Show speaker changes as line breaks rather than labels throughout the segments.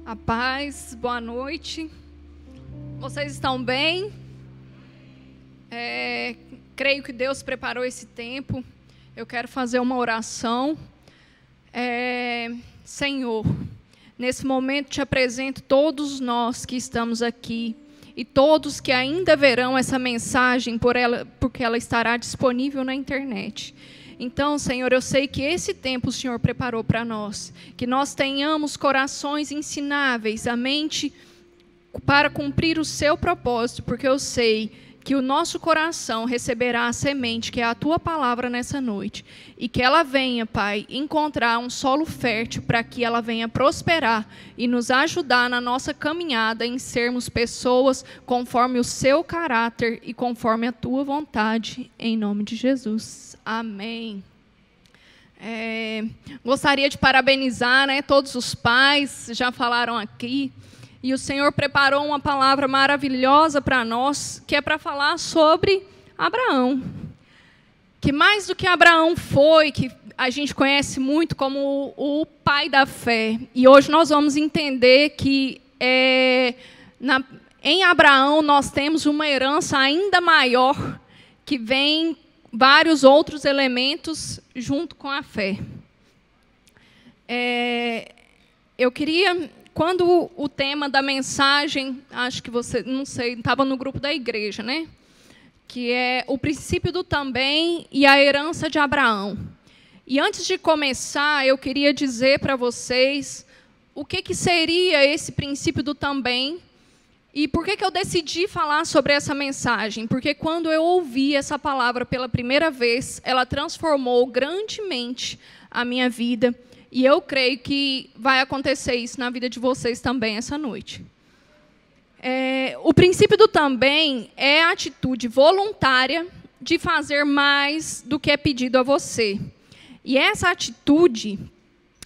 A paz, boa noite. Vocês estão bem? Creio que Deus preparou esse tempo. Eu quero fazer uma oração. Senhor, nesse momento te apresento todos nós que estamos aqui e todos que ainda verão essa mensagem porque ela estará disponível na internet. Então, Senhor, eu sei que esse tempo o Senhor preparou para nós, que nós tenhamos corações ensináveis, a mente para cumprir o seu propósito, porque eu sei que o nosso coração receberá a semente, que é a tua palavra nessa noite, e que ela venha, Pai, encontrar um solo fértil para que ela venha prosperar e nos ajudar na nossa caminhada em sermos pessoas conforme o seu caráter e conforme a tua vontade, em nome de Jesus. Amém. Gostaria de parabenizar, todos os pais, já falaram aqui, e o Senhor preparou uma palavra maravilhosa para nós, que é para falar sobre Abraão. Que mais do que Abraão foi, que a gente conhece muito como o pai da fé. E hoje nós vamos entender que em Abraão nós temos uma herança ainda maior, que vem vários outros elementos junto com a fé. Eu queria... Quando o tema da mensagem, acho que você, não sei, estava no grupo da igreja, que é o princípio do também e a herança de Abraão. E antes de começar, eu queria dizer para vocês o que seria esse princípio do também e por que eu decidi falar sobre essa mensagem. Porque quando eu ouvi essa palavra pela primeira vez, ela transformou grandemente a minha vida. E eu creio que vai acontecer isso na vida de vocês também essa noite. O princípio do também é a atitude voluntária de fazer mais do que é pedido a você. E essa atitude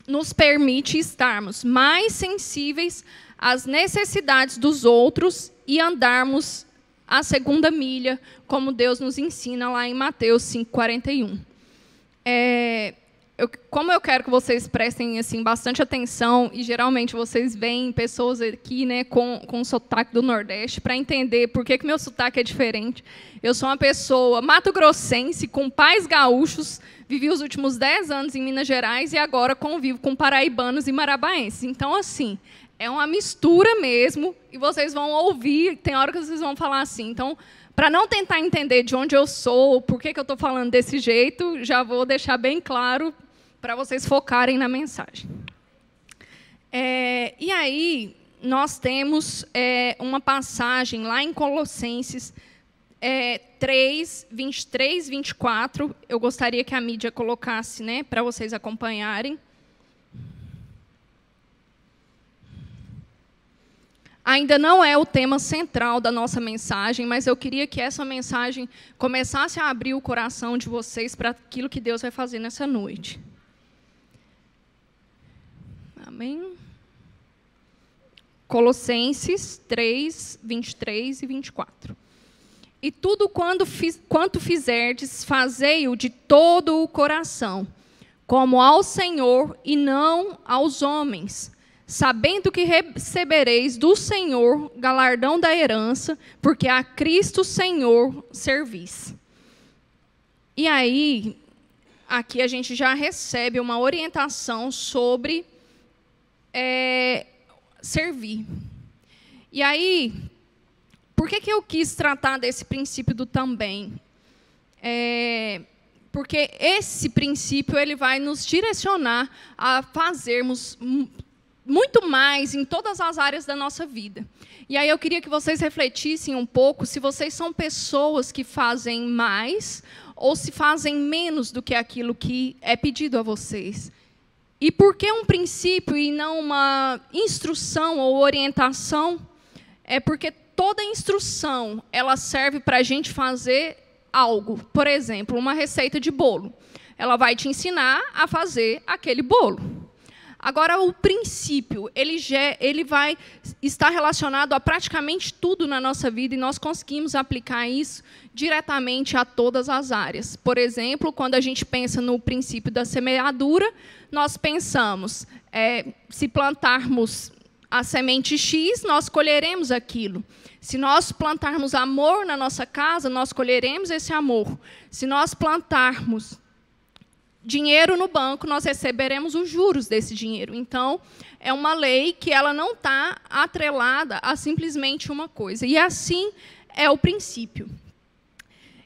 nos permite estarmos mais sensíveis às necessidades dos outros e andarmos a segunda milha, como Deus nos ensina lá em Mateus 5,41. Como eu quero que vocês prestem bastante atenção, e geralmente vocês veem pessoas aqui com o sotaque do Nordeste, para entender por que meu sotaque é diferente. Eu sou uma pessoa mato-grossense, com pais gaúchos, vivi os últimos 10 anos em Minas Gerais e agora convivo com paraibanos e marabaenses. Então, é uma mistura mesmo, e vocês vão ouvir, tem hora que vocês vão falar assim. Então, para não tentar entender de onde eu sou, por que eu estou falando desse jeito, já vou deixar bem claro para vocês focarem na mensagem. E aí, nós temos uma passagem lá em Colossenses 3, 23, 24. Eu gostaria que a mídia colocasse, para vocês acompanharem. Ainda não é o tema central da nossa mensagem, mas eu queria que essa mensagem começasse a abrir o coração de vocês para aquilo que Deus vai fazer nessa noite. Amém? Colossenses 3, 23 e 24. E tudo quanto fizerdes, fazei-o de todo o coração, como ao Senhor e não aos homens, sabendo que recebereis do Senhor galardão da herança, porque a Cristo Senhor servis. E aí, aqui a gente já recebe uma orientação sobre servir. E aí, por que eu quis tratar desse princípio do também? Porque esse princípio ele vai nos direcionar a fazermos muito mais em todas as áreas da nossa vida. E aí eu queria que vocês refletissem um pouco se vocês são pessoas que fazem mais ou se fazem menos do que aquilo que é pedido a vocês. E por que um princípio e não uma instrução ou orientação? É porque toda instrução ela serve para a gente fazer algo. Por exemplo, uma receita de bolo. Ela vai te ensinar a fazer aquele bolo. Agora, o princípio, ele vai estar relacionado a praticamente tudo na nossa vida e nós conseguimos aplicar isso diretamente a todas as áreas. Por exemplo, quando a gente pensa no princípio da semeadura, nós pensamos, se plantarmos a semente X, nós colheremos aquilo. Se nós plantarmos amor na nossa casa, nós colheremos esse amor. Se nós plantarmos dinheiro no banco, nós receberemos os juros desse dinheiro. Então, é uma lei que ela não está atrelada a simplesmente uma coisa. E assim é o princípio.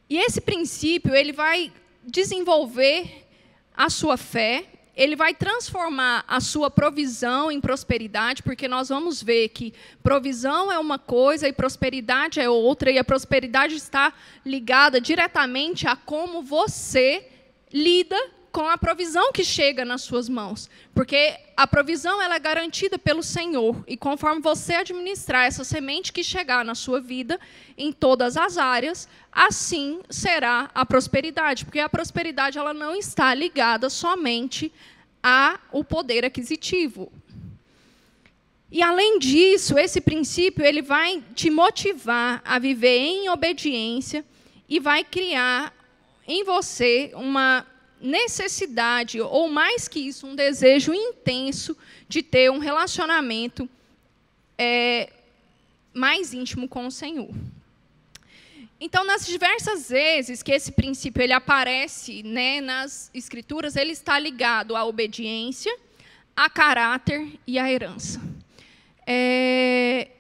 E esse princípio ele vai desenvolver a sua fé, ele vai transformar a sua provisão em prosperidade, porque nós vamos ver que provisão é uma coisa e prosperidade é outra, e a prosperidade está ligada diretamente a como você lida com a provisão que chega nas suas mãos. Porque a provisão ela é garantida pelo Senhor, e conforme você administrar essa semente que chegar na sua vida, em todas as áreas, assim será a prosperidade. Porque a prosperidade ela não está ligada somente ao poder aquisitivo. E, além disso, esse princípio ele vai te motivar a viver em obediência e vai criar em você uma necessidade, ou mais que isso, um desejo intenso de ter um relacionamento mais íntimo com o Senhor. Então, nas diversas vezes que esse princípio ele aparece, né, nas Escrituras, ele está ligado à obediência, a caráter e à herança. E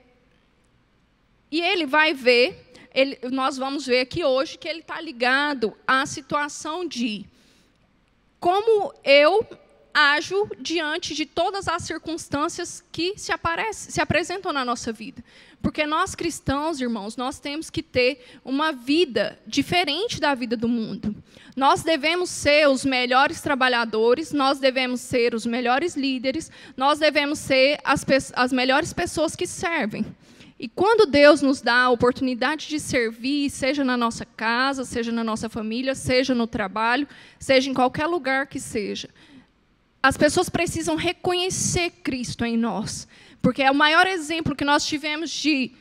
ele vai ver, nós vamos ver aqui hoje que ele está ligado à situação de como eu ajo diante de todas as circunstâncias que se apresentam na nossa vida. Porque nós cristãos, irmãos, nós temos que ter uma vida diferente da vida do mundo. Nós devemos ser os melhores trabalhadores, nós devemos ser os melhores líderes, nós devemos ser as melhores pessoas que servem. E quando Deus nos dá a oportunidade de servir, seja na nossa casa, seja na nossa família, seja no trabalho, seja em qualquer lugar que seja, as pessoas precisam reconhecer Cristo em nós. Porque o maior exemplo que nós tivemos de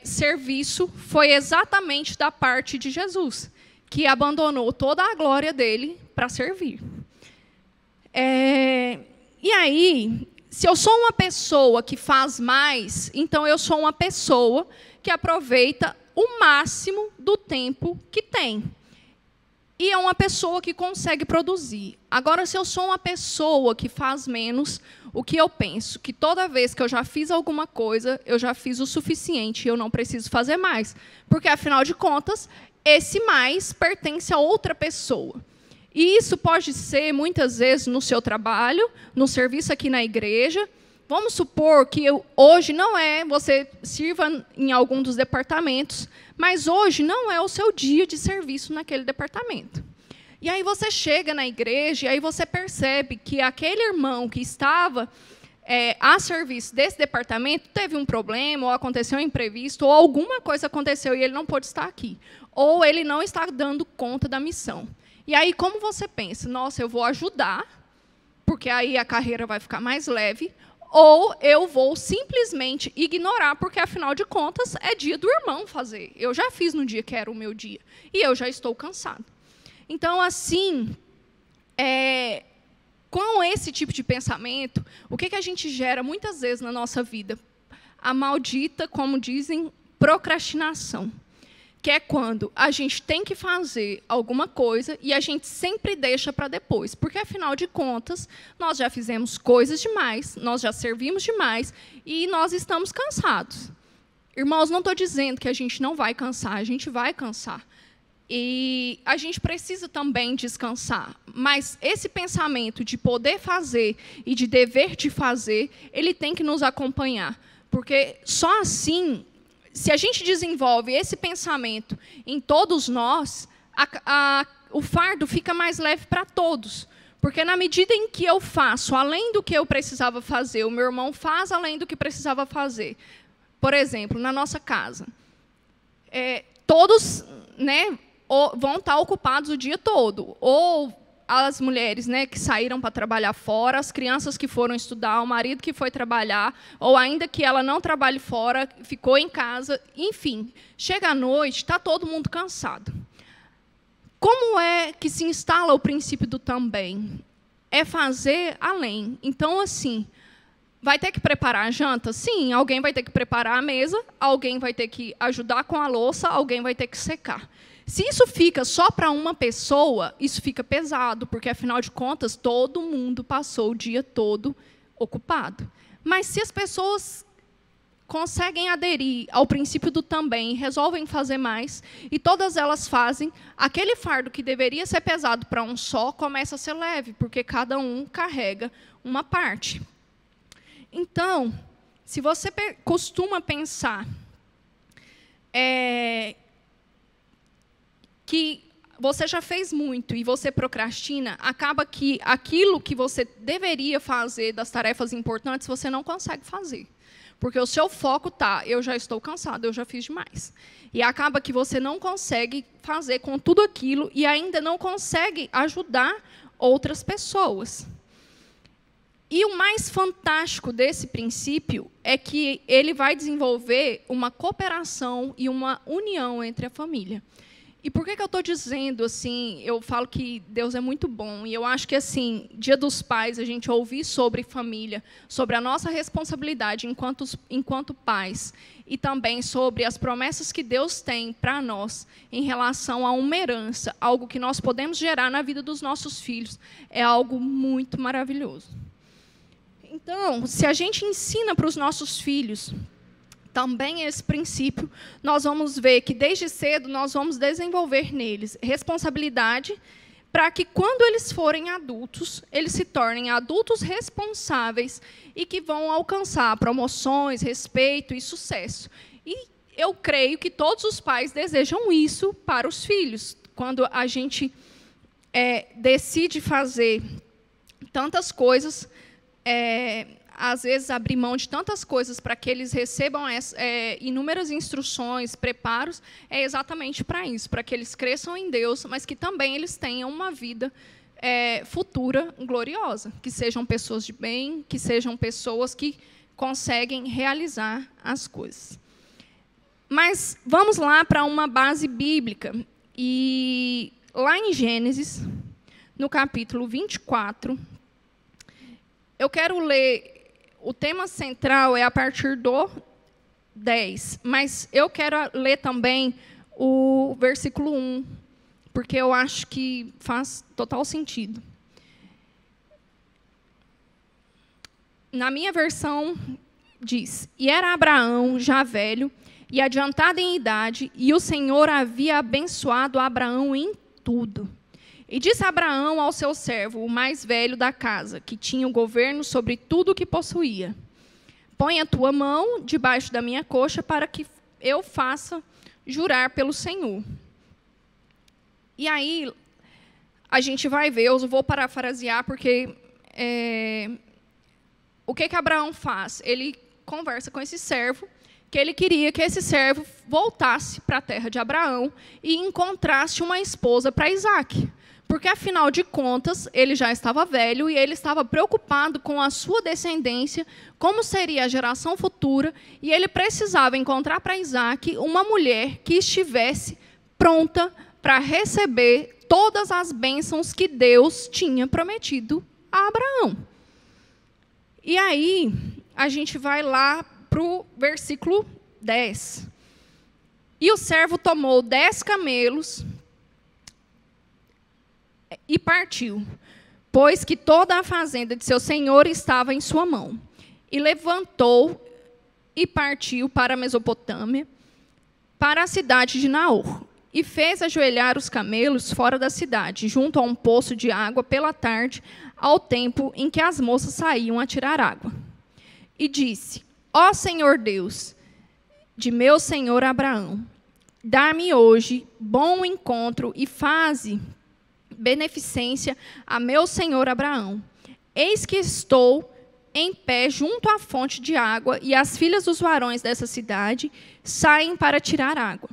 serviço foi exatamente da parte de Jesus, que abandonou toda a glória dele para servir. E aí, se eu sou uma pessoa que faz mais, então eu sou uma pessoa que aproveita o máximo do tempo que tem. E é uma pessoa que consegue produzir. Agora, se eu sou uma pessoa que faz menos, o que eu penso? Que toda vez que eu já fiz alguma coisa, eu já fiz o suficiente e eu não preciso fazer mais. Porque, afinal de contas, esse mais pertence a outra pessoa. E isso pode ser, muitas vezes, no seu trabalho, no serviço aqui na igreja. Vamos supor que hoje não você sirva em algum dos departamentos, mas hoje não é o seu dia de serviço naquele departamento. E aí você chega na igreja e aí você percebe que aquele irmão que estava a serviço desse departamento teve um problema, ou aconteceu um imprevisto, ou alguma coisa aconteceu e ele não pôde estar aqui. Ou ele não está dando conta da missão. E aí, como você pensa? Nossa, eu vou ajudar, porque aí a carreira vai ficar mais leve, ou eu vou simplesmente ignorar, porque, afinal de contas, é dia do irmão fazer. Eu já fiz no dia que era o meu dia, e eu já estou cansado. Então, assim, com esse tipo de pensamento, o que a gente gera muitas vezes na nossa vida? A maldita, como dizem, procrastinação. Que é quando a gente tem que fazer alguma coisa e a gente sempre deixa para depois. Porque, afinal de contas, nós já fizemos coisas demais, nós já servimos demais e nós estamos cansados. Irmãos, não estou dizendo que a gente não vai cansar, a gente vai cansar. E a gente precisa também descansar. Mas esse pensamento de poder fazer e de dever de fazer, ele tem que nos acompanhar. Porque só assim, se a gente desenvolve esse pensamento em todos nós, o fardo fica mais leve para todos. Porque, na medida em que eu faço além do que eu precisava fazer, o meu irmão faz além do que precisava fazer. Por exemplo, na nossa casa, todos, né, vão estar ocupados o dia todo. Ou as mulheres, né, que saíram para trabalhar fora, as crianças que foram estudar, o marido que foi trabalhar, ou ainda que ela não trabalhe fora, ficou em casa, enfim. Chega à noite, está todo mundo cansado. Como é que se instala o princípio do também? É fazer além. Então, assim, Vai ter que preparar a janta? Sim, alguém vai ter que preparar a mesa, alguém vai ter que ajudar com a louça, alguém vai ter que secar. Se isso fica só para uma pessoa, isso fica pesado, porque, afinal de contas, todo mundo passou o dia todo ocupado. Mas se as pessoas conseguem aderir ao princípio do também, resolvem fazer mais, e todas elas fazem, aquele fardo que deveria ser pesado para um só, começa a ser leve, porque cada um carrega uma parte. Então, se você costuma pensar que você já fez muito e você procrastina, acaba que aquilo que você deveria fazer das tarefas importantes, você não consegue fazer. Porque o seu foco está, eu já estou cansado, eu já fiz demais. E acaba que você não consegue fazer com tudo aquilo e ainda não consegue ajudar outras pessoas. E o mais fantástico desse princípio é que ele vai desenvolver uma cooperação e uma união entre a família. E por que eu estou dizendo assim? Eu falo que Deus é muito bom. E eu acho que, assim, Dia dos Pais, a gente ouvir sobre família, sobre a nossa responsabilidade enquanto pais, e também sobre as promessas que Deus tem para nós em relação a uma herança, algo que nós podemos gerar na vida dos nossos filhos, é algo muito maravilhoso. Então, se a gente ensina para os nossos filhos também esse princípio, nós vamos ver que, desde cedo, nós vamos desenvolver neles responsabilidade para que, quando eles forem adultos, eles se tornem adultos responsáveis e que vão alcançar promoções, respeito e sucesso. E eu creio que todos os pais desejam isso para os filhos. Quando a gente decide fazer tantas coisas, às vezes, abrir mão de tantas coisas para que eles recebam inúmeras instruções, preparos, é exatamente para isso, para que eles cresçam em Deus, mas que também eles tenham uma vida futura gloriosa, que sejam pessoas de bem, que sejam pessoas que conseguem realizar as coisas. Mas vamos lá para uma base bíblica. E lá em Gênesis, no capítulo 24, eu quero ler. O tema central é a partir do 10, mas eu quero ler também o versículo 1, porque eu acho que faz total sentido. Na minha versão, diz: E era Abraão já velho e adiantado em idade, e o Senhor havia abençoado Abraão em tudo. E disse Abraão ao seu servo, o mais velho da casa, que tinha o governo sobre tudo o que possuía: Põe a tua mão debaixo da minha coxa para que eu faça jurar pelo Senhor. E aí, a gente vai ver, eu vou parafrasear, porque o que Abraão faz? Ele conversa com esse servo, que ele queria que esse servo voltasse para a terra de Abraão e encontrasse uma esposa para Isaque. Porque, afinal de contas, ele já estava velho e ele estava preocupado com a sua descendência, como seria a geração futura, e ele precisava encontrar para Isaque uma mulher que estivesse pronta para receber todas as bênçãos que Deus tinha prometido a Abraão. E aí, a gente vai lá para o versículo 10. E o servo tomou 10 camelos e partiu, pois que toda a fazenda de seu senhor estava em sua mão. E levantou e partiu para a Mesopotâmia, para a cidade de Naor. E fez ajoelhar os camelos fora da cidade, junto a um poço de água, pela tarde, ao tempo em que as moças saíam a tirar água. E disse: Ó Senhor Deus, de meu senhor Abraão, dá-me hoje bom encontro e faze beneficência a meu senhor Abraão. Eis que estou em pé junto à fonte de água, e as filhas dos varões dessa cidade saem para tirar água.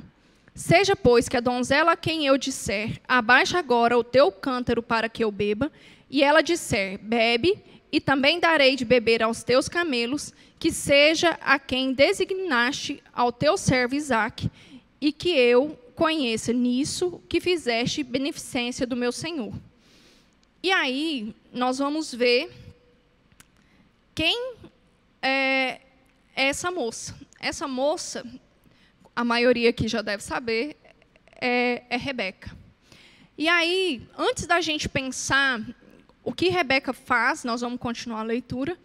Seja, pois, que a donzela a quem eu disser, abaixa agora o teu cântaro para que eu beba, e ela disser, bebe, e também darei de beber aos teus camelos, que seja a quem designaste ao teu servo Isaque, e que eu conheça nisso que fizeste beneficência do meu senhor. E aí, nós vamos ver quem é essa moça. Essa moça, a maioria aqui já deve saber, é Rebeca. E aí, antes da gente pensar o que Rebeca faz, nós vamos continuar a leitura,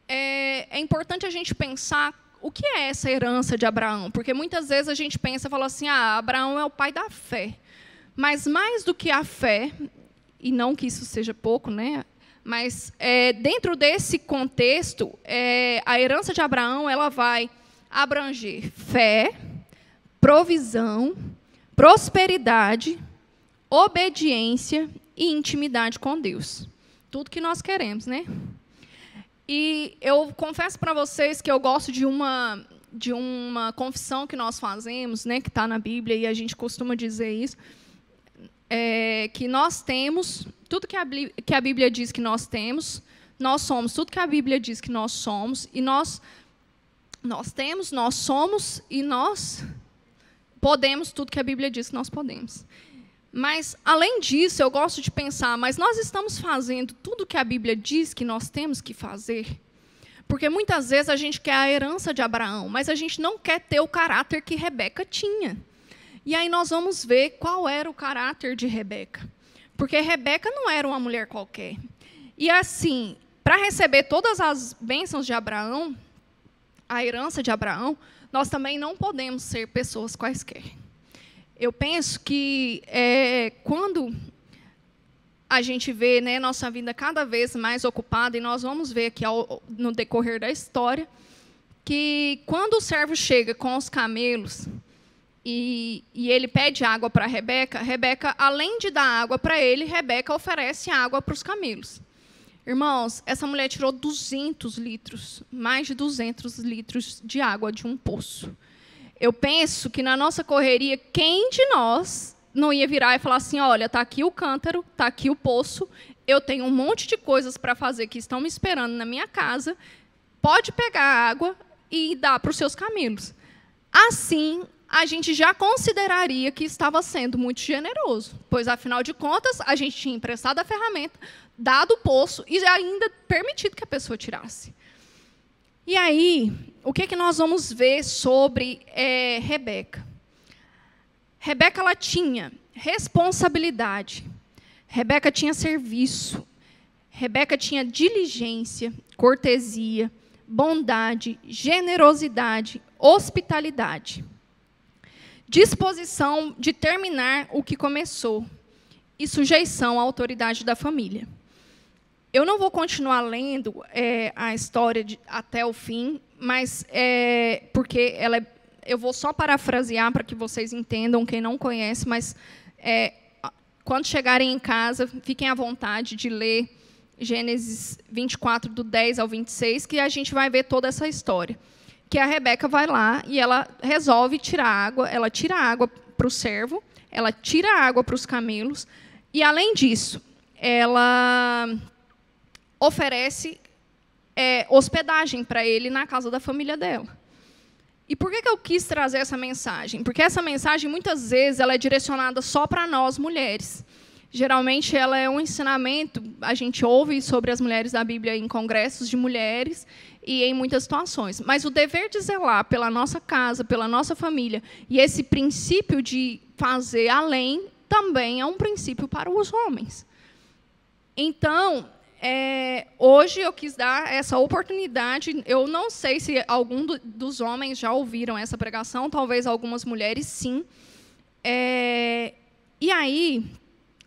é importante a gente pensar o que é essa herança de Abraão. Porque muitas vezes a gente pensa e fala assim, Abraão é o pai da fé. Mas mais do que a fé, e não que isso seja pouco, né? Mas dentro desse contexto, a herança de Abraão ela vai abranger fé, provisão, prosperidade, obediência e intimidade com Deus. Tudo que nós queremos, né? E eu confesso para vocês que eu gosto de uma confissão que nós fazemos, né, que está na Bíblia, e a gente costuma dizer isso, que nós temos tudo que a Bíblia diz que nós temos, nós somos tudo que a Bíblia diz que nós somos, e nós temos, nós somos, e nós podemos tudo que a Bíblia diz que nós podemos. Mas, além disso, eu gosto de pensar, mas nós estamos fazendo tudo que a Bíblia diz que nós temos que fazer? Porque muitas vezes a gente quer a herança de Abraão, mas a gente não quer ter o caráter que Rebeca tinha. E aí nós vamos ver qual era o caráter de Rebeca. Porque Rebeca não era uma mulher qualquer. E assim, para receber todas as bênçãos de Abraão, a herança de Abraão, nós também não podemos ser pessoas quaisquer. Eu penso que quando a gente vê, né, nossa vida cada vez mais ocupada, e nós vamos ver aqui no decorrer da história, que quando o servo chega com os camelos e ele pede água para Rebeca, além de dar água para ele, Rebeca oferece água para os camelos. Irmãos, essa mulher tirou 200 litros, mais de 200 litros de água de um poço. Eu penso que na nossa correria, quem de nós não ia virar e falar assim, olha, está aqui o cântaro, está aqui o poço, eu tenho um monte de coisas para fazer que estão me esperando na minha casa, pode pegar a água e dar para os seus camelos. Assim, a gente já consideraria que estava sendo muito generoso, pois, afinal de contas, a gente tinha emprestado a ferramenta, dado o poço e ainda permitido que a pessoa tirasse. E aí, o que nós vamos ver sobre Rebeca? Rebeca ela tinha responsabilidade, Rebeca tinha serviço, Rebeca tinha diligência, cortesia, bondade, generosidade, hospitalidade, disposição de terminar o que começou e sujeição à autoridade da família. Eu não vou continuar lendo a história até o fim, mas porque eu vou só parafrasear para que vocês entendam, quem não conhece, mas quando chegarem em casa, fiquem à vontade de ler Gênesis 24, do 10 ao 26, que a gente vai ver toda essa história. Que a Rebeca vai lá e ela resolve tirar água, ela tira a água para o servo, ela tira a água para os camelos, e, além disso, ela oferece hospedagem para ele na casa da família dela. E por que eu quis trazer essa mensagem? Porque essa mensagem, muitas vezes, ela é direcionada só para nós, mulheres. Geralmente, ela é um ensinamento, a gente ouve sobre as mulheres da Bíblia em congressos de mulheres e em muitas situações. Mas o dever de zelar pela nossa casa, pela nossa família, e esse princípio de fazer além, também é um princípio para os homens. Então, hoje eu quis dar essa oportunidade. Eu não sei se algum dos homens já ouviram essa pregação, talvez algumas mulheres sim. E aí,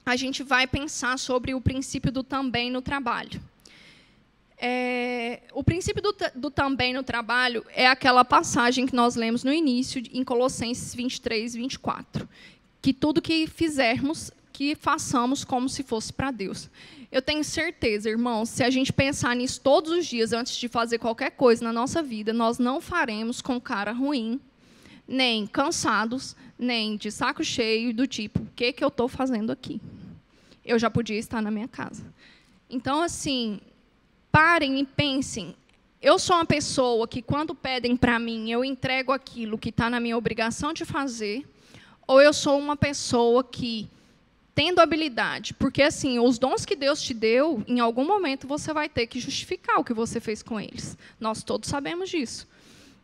a gente vai pensar sobre o princípio do também no trabalho. O princípio do também no trabalho é aquela passagem que nós lemos no início, em Colossenses 23, 24. Que tudo que fizermos, que façamos como se fosse para Deus. Eu tenho certeza, irmãos, se a gente pensar nisso todos os dias, antes de fazer qualquer coisa na nossa vida, nós não faremos com cara ruim, nem cansados, nem de saco cheio, do tipo, o que eu estou fazendo aqui? Eu já podia estar na minha casa. Então, assim, parem e pensem. Eu sou uma pessoa que, quando pedem para mim, eu entrego aquilo que está na minha obrigação de fazer, ou eu sou uma pessoa que tendo habilidade. Porque, assim, os dons que Deus te deu, em algum momento você vai ter que justificar o que você fez com eles. Nós todos sabemos disso.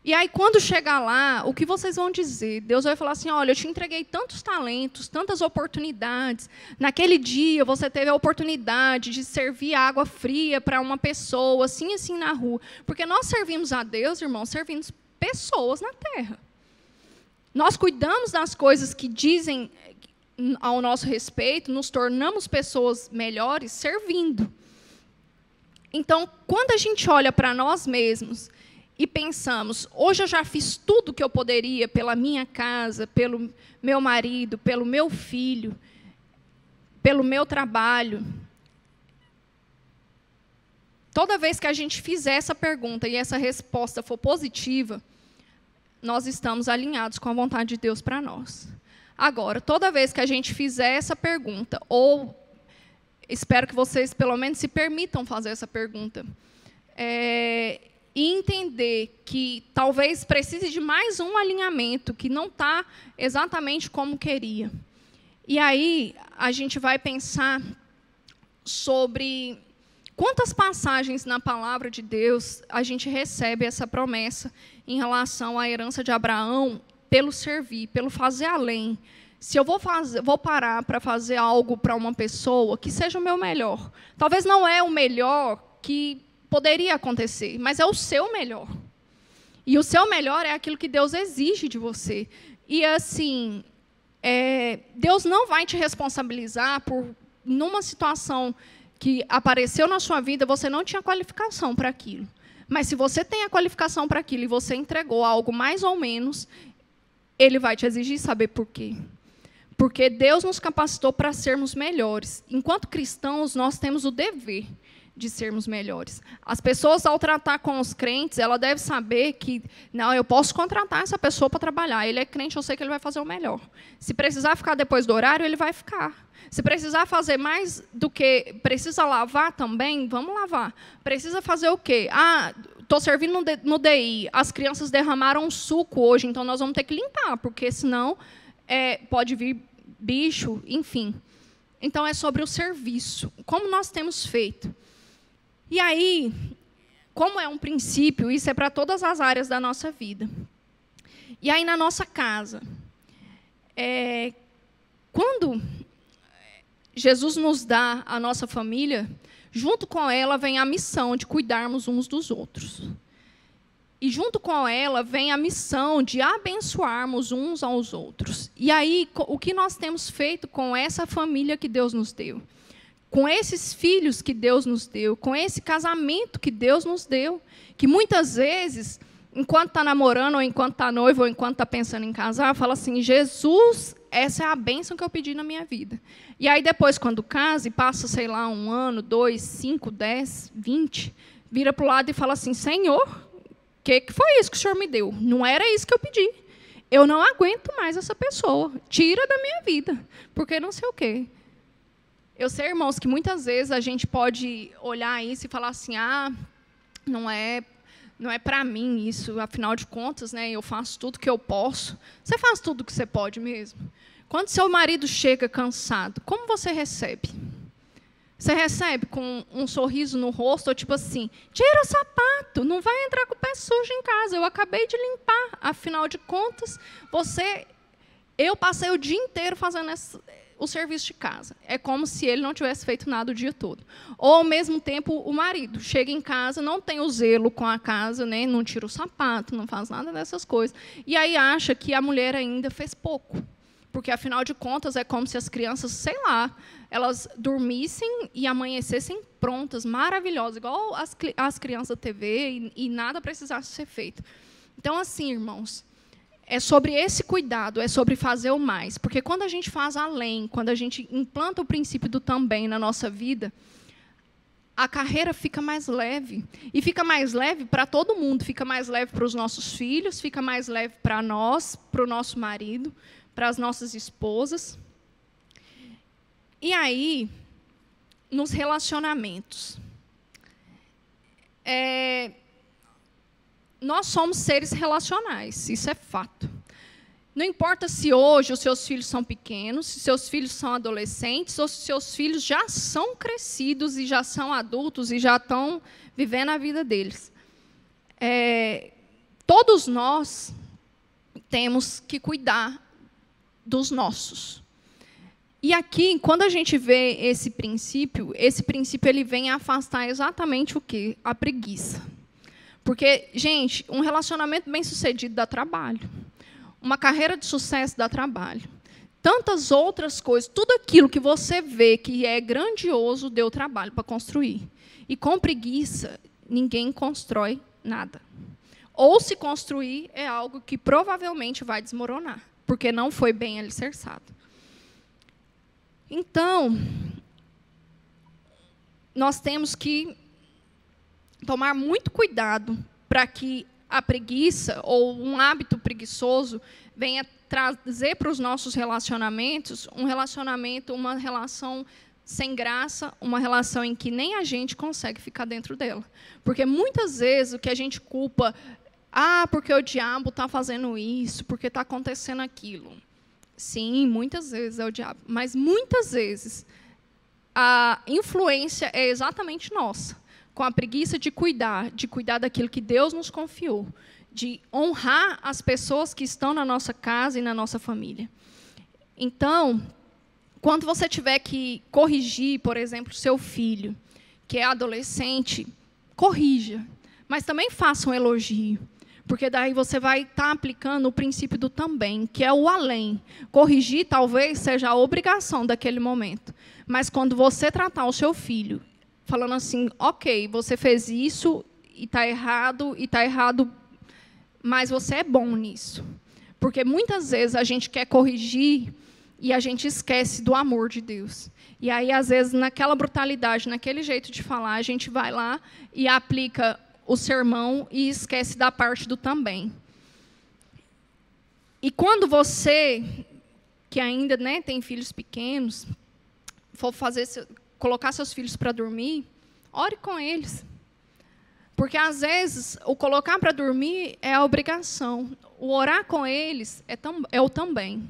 E aí, quando chegar lá, o que vocês vão dizer? Deus vai falar assim, olha, eu te entreguei tantos talentos, tantas oportunidades. Naquele dia, você teve a oportunidade de servir água fria para uma pessoa, assim, assim, na rua. Porque nós servimos a Deus, irmãos, servindo pessoas na terra. Nós cuidamos das coisas que dizem ao nosso respeito, nos tornamos pessoas melhores servindo. Então, quando a gente olha para nós mesmos e pensamos, hoje eu já fiz tudo o que eu poderia pela minha casa, pelo meu marido, pelo meu filho, pelo meu trabalho. Toda vez que a gente fizer essa pergunta e essa resposta for positiva, nós estamos alinhados com a vontade de Deus para nós. Agora, toda vez que a gente fizer essa pergunta, ou espero que vocês pelo menos se permitam fazer essa pergunta, e entender que talvez precise de mais um alinhamento, que não está exatamente como queria. E aí a gente vai pensar sobre quantas passagens na palavra de Deus a gente recebe essa promessa em relação à herança de Abraão pelo servir, pelo fazer além. Se eu vou parar para fazer algo para uma pessoa, que seja o meu melhor. Talvez não é o melhor que poderia acontecer, mas é o seu melhor. E o seu melhor é aquilo que Deus exige de você. E, assim, Deus não vai te responsabilizar por, numa situação que apareceu na sua vida, você não tinha qualificação para aquilo. Mas, se você tem a qualificação para aquilo e você entregou algo mais ou menos, Ele vai te exigir saber por quê. Porque Deus nos capacitou para sermos melhores. Enquanto cristãos, nós temos o dever de sermos melhores. As pessoas, ao tratar com os crentes, ela deve saber que, não, eu posso contratar essa pessoa para trabalhar. Ele é crente, eu sei que ele vai fazer o melhor. Se precisar ficar depois do horário, ele vai ficar. Se precisar fazer mais do que... Precisa lavar também? Vamos lavar. Precisa fazer o quê? Ah, estou servindo no DI. As crianças derramaram um suco hoje, então nós vamos ter que limpar, porque senão pode vir bicho, enfim. Então, é sobre o serviço. Como nós temos feito? E aí, como é um princípio, isso é para todas as áreas da nossa vida. E aí, na nossa casa, quando Jesus nos dá a nossa família, junto com ela vem a missão de cuidarmos uns dos outros. E junto com ela vem a missão de abençoarmos uns aos outros. E aí, o que nós temos feito com essa família que Deus nos deu? Com esses filhos que Deus nos deu, com esse casamento que Deus nos deu, que muitas vezes, enquanto está namorando, ou enquanto está noivo, ou enquanto está pensando em casar, fala assim, Jesus, essa é a bênção que eu pedi na minha vida. E aí depois, quando casa, e passa, sei lá, 1 ano, 2, 5, 10, 20, vira para o lado e fala assim, Senhor, o que foi isso que o Senhor me deu? Não era isso que eu pedi. Eu não aguento mais essa pessoa. Tira da minha vida, porque não sei o quê. Eu sei, irmãos, que muitas vezes a gente pode olhar isso e falar assim, não é para mim isso, afinal de contas, né, eu faço tudo que eu posso. Você faz tudo que você pode mesmo? Quando seu marido chega cansado, como você recebe? Você recebe com um sorriso no rosto, ou tipo assim, tira o sapato, não vai entrar com o pé sujo em casa, eu acabei de limpar. Afinal de contas, eu passei o dia inteiro fazendo o serviço de casa. É como se ele não tivesse feito nada o dia todo. Ou, ao mesmo tempo, o marido chega em casa, não tem o zelo com a casa, né? Não tira o sapato, não faz nada dessas coisas. E aí acha que a mulher ainda fez pouco. Porque, afinal de contas, é como se as crianças, sei lá, elas dormissem e amanhecessem prontas, maravilhosas, igual as crianças da TV, e nada precisasse ser feito. Então, assim, irmãos, é sobre esse cuidado, é sobre fazer o mais. Porque quando a gente faz além, quando a gente implanta o princípio do também na nossa vida, a carreira fica mais leve. E fica mais leve para todo mundo. Fica mais leve para os nossos filhos, fica mais leve para nós, para o nosso marido, para as nossas esposas. E aí, nos relacionamentos, nós somos seres relacionais, isso é fato. Não importa se hoje os seus filhos são pequenos, se seus filhos são adolescentes, ou se seus filhos já são crescidos e já são adultos e já estão vivendo a vida deles. Todos nós temos que cuidar dos nossos. E aqui, quando a gente vê esse princípio ele vem afastar exatamente o quê? A preguiça. Porque, gente, um relacionamento bem-sucedido dá trabalho. Uma carreira de sucesso dá trabalho. Tantas outras coisas, tudo aquilo que você vê que é grandioso, deu trabalho para construir. E com preguiça, ninguém constrói nada. Ou se construir, é algo que provavelmente vai desmoronar, porque não foi bem alicerçado. Então, nós temos que tomar muito cuidado para que a preguiça ou um hábito preguiçoso venha trazer para os nossos relacionamentos uma relação sem graça, uma relação em que nem a gente consegue ficar dentro dela. Porque muitas vezes o que a gente culpa, porque o diabo está fazendo isso, porque está acontecendo aquilo. Sim, muitas vezes é o diabo, mas muitas vezes a influência é exatamente nossa, com a preguiça de cuidar daquilo que Deus nos confiou, de honrar as pessoas que estão na nossa casa e na nossa família. Então, quando você tiver que corrigir, por exemplo, seu filho, que é adolescente, corrija, mas também faça um elogio, porque daí você vai estar aplicando o princípio do também, que é o além. Corrigir talvez seja a obrigação daquele momento, mas quando você tratar o seu filho, falando assim, ok, você fez isso e está errado, mas você é bom nisso. Porque muitas vezes a gente quer corrigir e a gente esquece do amor de Deus. E aí, às vezes, naquela brutalidade, naquele jeito de falar, a gente vai lá e aplica o sermão e esquece da parte do também. E quando você, que ainda tem filhos pequenos, for colocar seus filhos para dormir, ore com eles. Porque, às vezes, o colocar para dormir é a obrigação. O orar com eles é o também.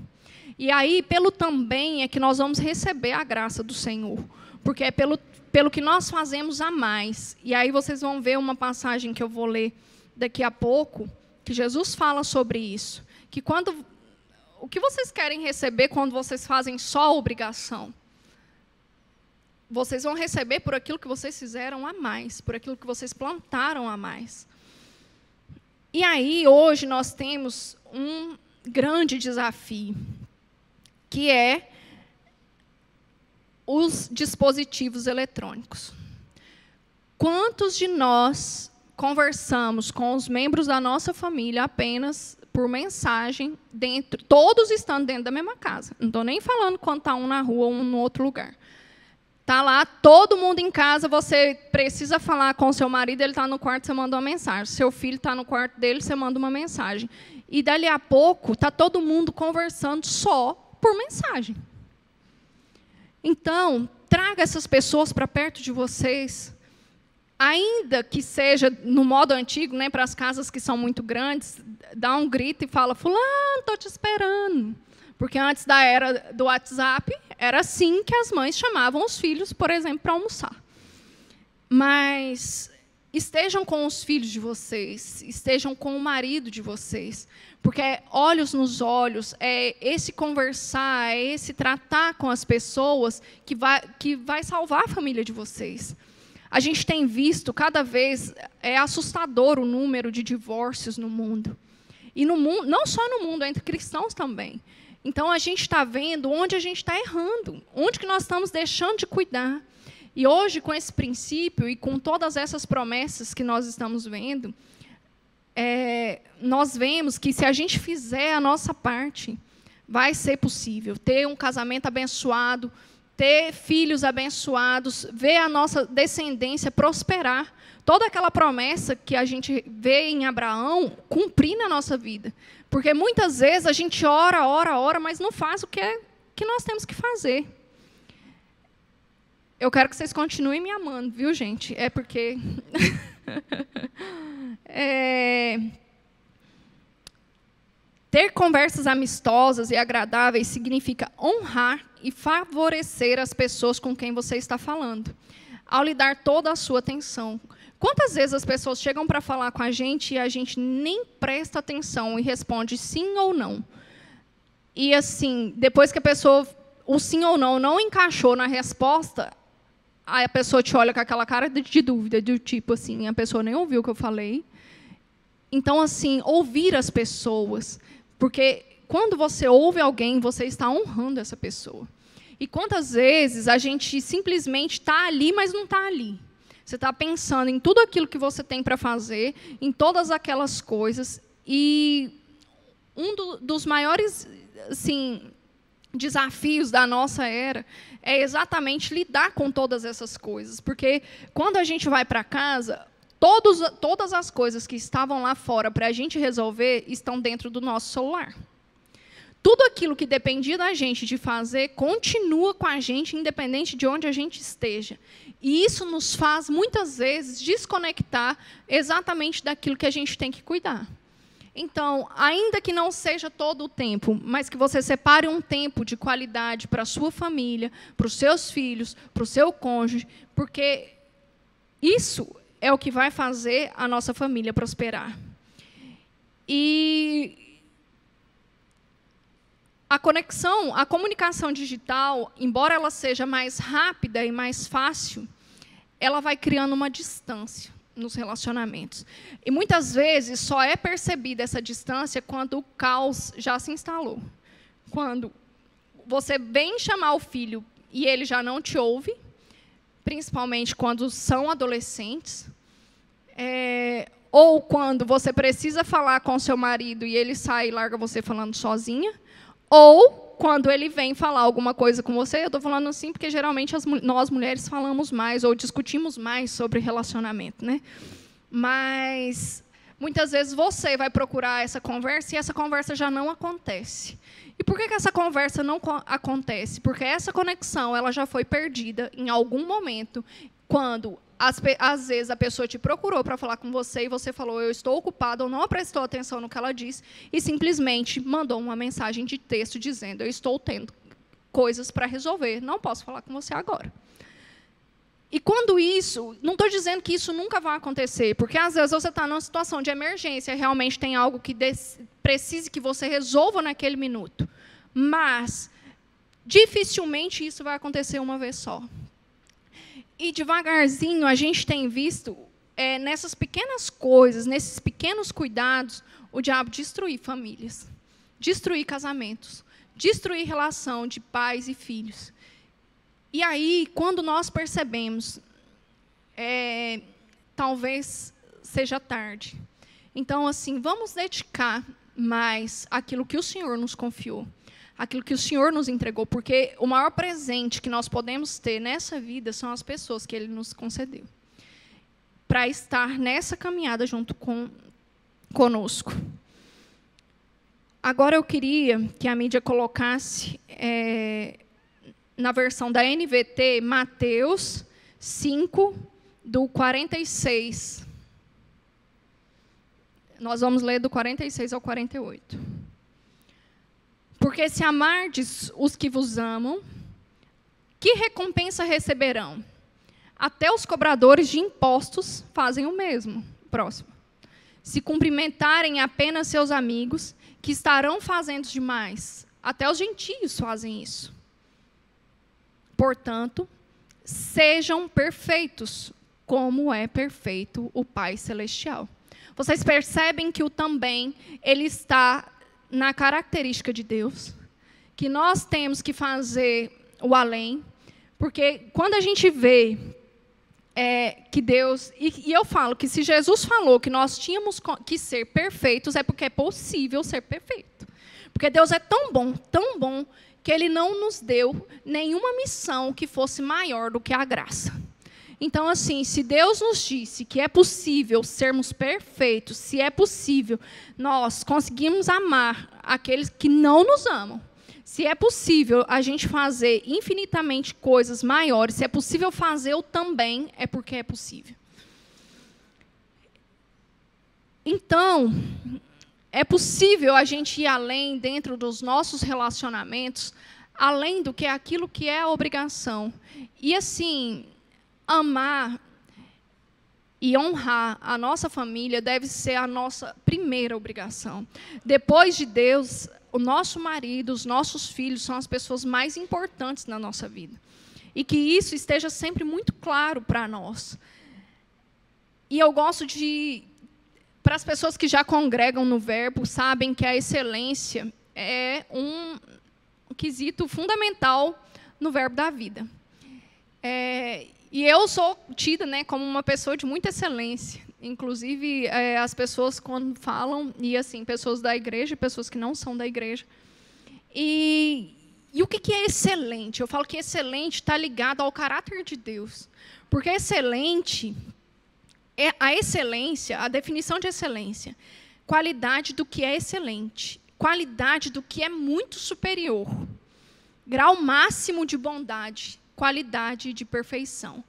E aí, pelo também, é que nós vamos receber a graça do Senhor. Porque é pelo que nós fazemos a mais. E aí vocês vão ver uma passagem que eu vou ler daqui a pouco, que Jesus fala sobre isso. Que o que vocês querem receber quando vocês fazem só a obrigação? Vocês vão receber por aquilo que vocês fizeram a mais, por aquilo que vocês plantaram a mais. E aí, hoje, nós temos um grande desafio, que é os dispositivos eletrônicos. Quantos de nós conversamos com os membros da nossa família apenas por mensagem, todos estando dentro da mesma casa? Não estou nem falando quando está um na rua ou um no outro lugar. Está lá, todo mundo em casa, você precisa falar com o seu marido, ele está no quarto, você manda uma mensagem. Seu filho está no quarto dele, você manda uma mensagem. E, dali a pouco, está todo mundo conversando só por mensagem. Então, traga essas pessoas para perto de vocês, ainda que seja no modo antigo, para as casas que são muito grandes, dá um grito e fala, fulano, estou te esperando. Porque antes da era do WhatsApp, era assim que as mães chamavam os filhos, por exemplo, para almoçar. Mas estejam com os filhos de vocês, estejam com o marido de vocês, porque é olhos nos olhos, é esse conversar, é esse tratar com as pessoas que vai salvar a família de vocês. A gente tem visto, cada vez, é assustador o número de divórcios no mundo. E no mundo, não só no mundo, entre cristãos também. Então, a gente está vendo onde a gente está errando, onde que nós estamos deixando de cuidar. E hoje, com esse princípio e com todas essas promessas que nós estamos vendo, nós vemos que, se a gente fizer a nossa parte, vai ser possível ter um casamento abençoado, ter filhos abençoados, ver a nossa descendência prosperar. Toda aquela promessa que a gente vê em Abraão cumprir na nossa vida. Porque muitas vezes a gente ora, mas não faz o que nós temos que fazer. Eu quero que vocês continuem me amando, viu, gente? É porque... ter Ter conversas amistosas e agradáveis significa honrar e favorecer as pessoas com quem você está falando, ao lhe dar toda a sua atenção. Quantas vezes as pessoas chegam para falar com a gente e a gente nem presta atenção e responde sim ou não? E, assim, depois que a pessoa, o sim ou não encaixou na resposta, aí a pessoa te olha com aquela cara de dúvida, do tipo assim, a pessoa nem ouviu o que eu falei. Então, assim, ouvir as pessoas, porque quando você ouve alguém, você está honrando essa pessoa. E quantas vezes a gente simplesmente está ali, mas não está ali. Você está pensando em tudo aquilo que você tem para fazer, em todas aquelas coisas, e dos maiores, assim, desafios da nossa era é exatamente lidar com todas essas coisas, porque quando a gente vai para casa, todas as coisas que estavam lá fora para a gente resolver estão dentro do nosso celular. Tudo aquilo que dependia da gente de fazer continua com a gente, independente de onde a gente esteja. E isso nos faz, muitas vezes, desconectar exatamente daquilo que a gente tem que cuidar. Então, ainda que não seja todo o tempo, mas que você separe um tempo de qualidade para a sua família, para os seus filhos, para o seu cônjuge, porque isso é o que vai fazer a nossa família prosperar. E a comunicação digital, embora ela seja mais rápida e mais fácil, ela vai criando uma distância nos relacionamentos. E, muitas vezes, só é percebida essa distância quando o caos já se instalou. Quando você vem chamar o filho e ele já não te ouve, principalmente quando são adolescentes, ou quando você precisa falar com seu marido e ele sai e larga você falando sozinha, ou quando ele vem falar alguma coisa com você. Eu estou falando assim porque, geralmente, nós mulheres falamos mais ou discutimos mais sobre relacionamento, né? Mas, muitas vezes, você vai procurar essa conversa e essa conversa já não acontece. E por que essa conversa não acontece? Porque essa conexão ela já foi perdida em algum momento, quando, às vezes, a pessoa te procurou para falar com você e você falou, eu estou ocupado, ou não prestou atenção no que ela disse, e simplesmente mandou uma mensagem de texto dizendo, eu estou tendo coisas para resolver, não posso falar com você agora. E quando isso, não estou dizendo que isso nunca vai acontecer, porque às vezes você está numa situação de emergência, realmente tem algo que precise que você resolva naquele minuto, mas dificilmente isso vai acontecer uma vez só. E, devagarzinho, a gente tem visto, nessas pequenas coisas, nesses pequenos cuidados, o diabo destruir famílias, destruir casamentos, destruir relação de pais e filhos. E aí, quando nós percebemos, talvez seja tarde. Então, assim, vamos dedicar mais àquilo que o Senhor nos confiou, aquilo que o Senhor nos entregou, porque o maior presente que nós podemos ter nessa vida são as pessoas que Ele nos concedeu, para estar nessa caminhada junto conosco. Agora, eu queria que a mídia colocasse, na versão da NVT, Mateus 5, do 46. Nós vamos ler do 46 ao 48. Porque se amardes os que vos amam, que recompensa receberão? Até os cobradores de impostos fazem o mesmo. Próximo. Se cumprimentarem apenas seus amigos, que estarão fazendo demais? Até os gentios fazem isso. Portanto, sejam perfeitos, como é perfeito o Pai Celestial. Vocês percebem que o também, ele está na característica de Deus, que nós temos que fazer o além, porque quando a gente vê que Deus... E eu falo que se Jesus falou que nós tínhamos que ser perfeitos, é porque é possível ser perfeito. Porque Deus é tão bom, que Ele não nos deu nenhuma missão que fosse maior do que a graça. Então, assim, se Deus nos disse que é possível sermos perfeitos, se é possível nós conseguirmos amar aqueles que não nos amam, se é possível a gente fazer infinitamente coisas maiores, se é possível fazer o também, é porque é possível. Então, é possível a gente ir além dentro dos nossos relacionamentos, além do que aquilo que é a obrigação. E, assim, amar e honrar a nossa família deve ser a nossa primeira obrigação. Depois de Deus, o nosso marido, os nossos filhos são as pessoas mais importantes na nossa vida. E que isso esteja sempre muito claro para nós. E eu gosto de... Para as pessoas que já congregam no Verbo, sabem que a excelência é um quesito fundamental no Verbo da vida. E eu sou tida, né, como uma pessoa de muita excelência. Inclusive, as pessoas, quando falam, e assim, pessoas da igreja, pessoas que não são da igreja. E o que é excelente? Eu falo que excelente está ligado ao caráter de Deus. Porque excelente, a excelência, a definição de excelência, qualidade do que é excelente, qualidade do que é muito superior, grau máximo de bondade, qualidade de perfeição.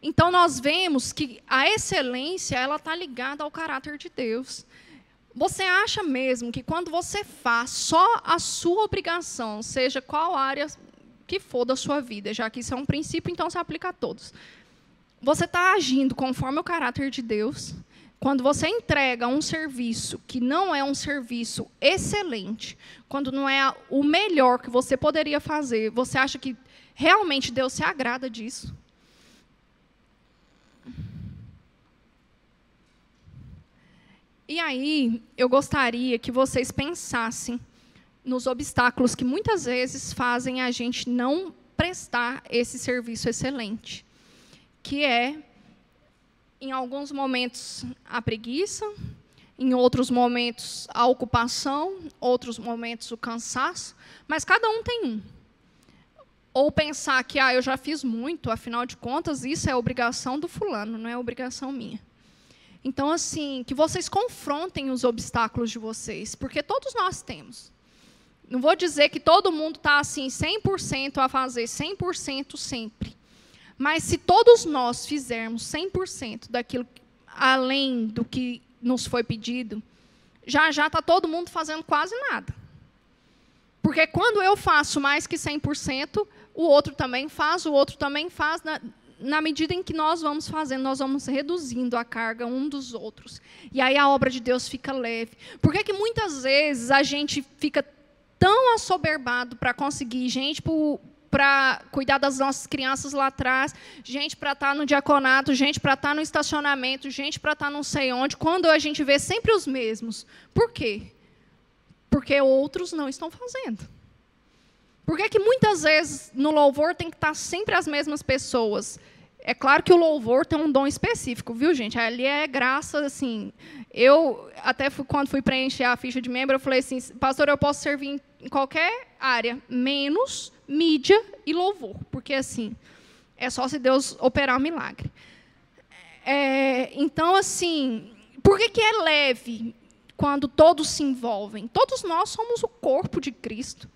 Então, nós vemos que a excelência ela está ligada ao caráter de Deus. Você acha mesmo que quando você faz só a sua obrigação, seja qual área que for da sua vida, já que isso é um princípio, então se aplica a todos, você está agindo conforme o caráter de Deus? Quando você entrega um serviço que não é um serviço excelente, quando não é o melhor que você poderia fazer, você acha que realmente Deus se agrada disso? E aí, eu gostaria que vocês pensassem nos obstáculos que muitas vezes fazem a gente não prestar esse serviço excelente, que é, em alguns momentos, a preguiça, em outros momentos, a ocupação, outros momentos, o cansaço, mas cada um tem um. Ou pensar que, eu já fiz muito, afinal de contas, isso é obrigação do fulano, não é obrigação minha. Então, assim, que vocês confrontem os obstáculos de vocês, porque todos nós temos. Não vou dizer que todo mundo está, assim, 100% a fazer 100% sempre. Mas se todos nós fizermos 100% daquilo além do que nos foi pedido, já está todo mundo fazendo quase nada. Porque quando eu faço mais que 100%, o outro também faz, o outro também faz. Na medida em que nós vamos fazendo, nós vamos reduzindo a carga um dos outros. E aí a obra de Deus fica leve. Por que muitas vezes a gente fica tão assoberbado para conseguir gente para cuidar das nossas crianças lá atrás, gente para estar no diaconato, gente para estar no estacionamento, gente para estar não sei onde, quando a gente vê sempre os mesmos? Por quê? Porque outros não estão fazendo. Por que muitas vezes no louvor tem que estar sempre as mesmas pessoas? É claro que o louvor tem um dom específico, viu, gente? Ali é graça, assim. Eu, até quando fui preencher a ficha de membro, eu falei assim, pastor, eu posso servir em qualquer área, menos mídia e louvor. Porque, assim, é só se Deus operar um milagre. Então, assim, por que é leve quando todos se envolvem? Todos nós somos o corpo de Cristo.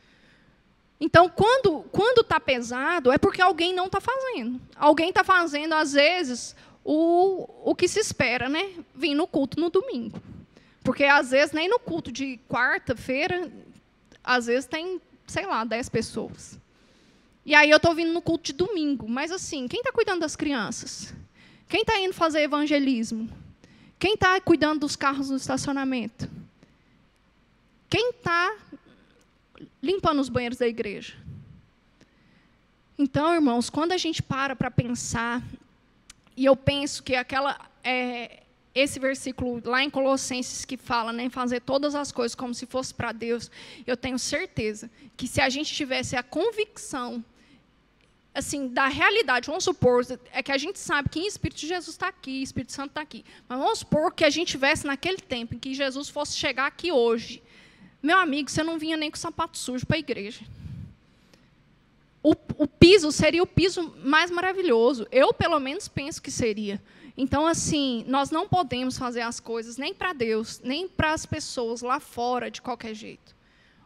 Então, quando está pesado, é porque alguém não está fazendo. Alguém está fazendo, às vezes, o que se espera, né? Vir no culto no domingo. Porque, às vezes, nem no culto de quarta-feira, às vezes tem, sei lá, 10 pessoas. E aí eu estou vindo no culto de domingo. Mas, assim, quem está cuidando das crianças? Quem está indo fazer evangelismo? Quem está cuidando dos carros no estacionamento? Quem está limpando os banheiros da igreja? Então, irmãos, quando a gente para pensar, e eu penso que esse versículo lá em Colossenses que fala, né, fazer todas as coisas como se fosse para Deus, eu tenho certeza que se a gente tivesse a convicção assim, da realidade, vamos supor, é que a gente sabe que em Espírito de Jesus está aqui, Espírito Santo está aqui, mas vamos supor que a gente tivesse naquele tempo em que Jesus fosse chegar aqui hoje. Meu amigo, você não vinha nem com sapato sujo para a igreja. O piso seria o piso mais maravilhoso. Eu, pelo menos, penso que seria. Então, assim, nós não podemos fazer as coisas nem para Deus, nem para as pessoas lá fora, de qualquer jeito.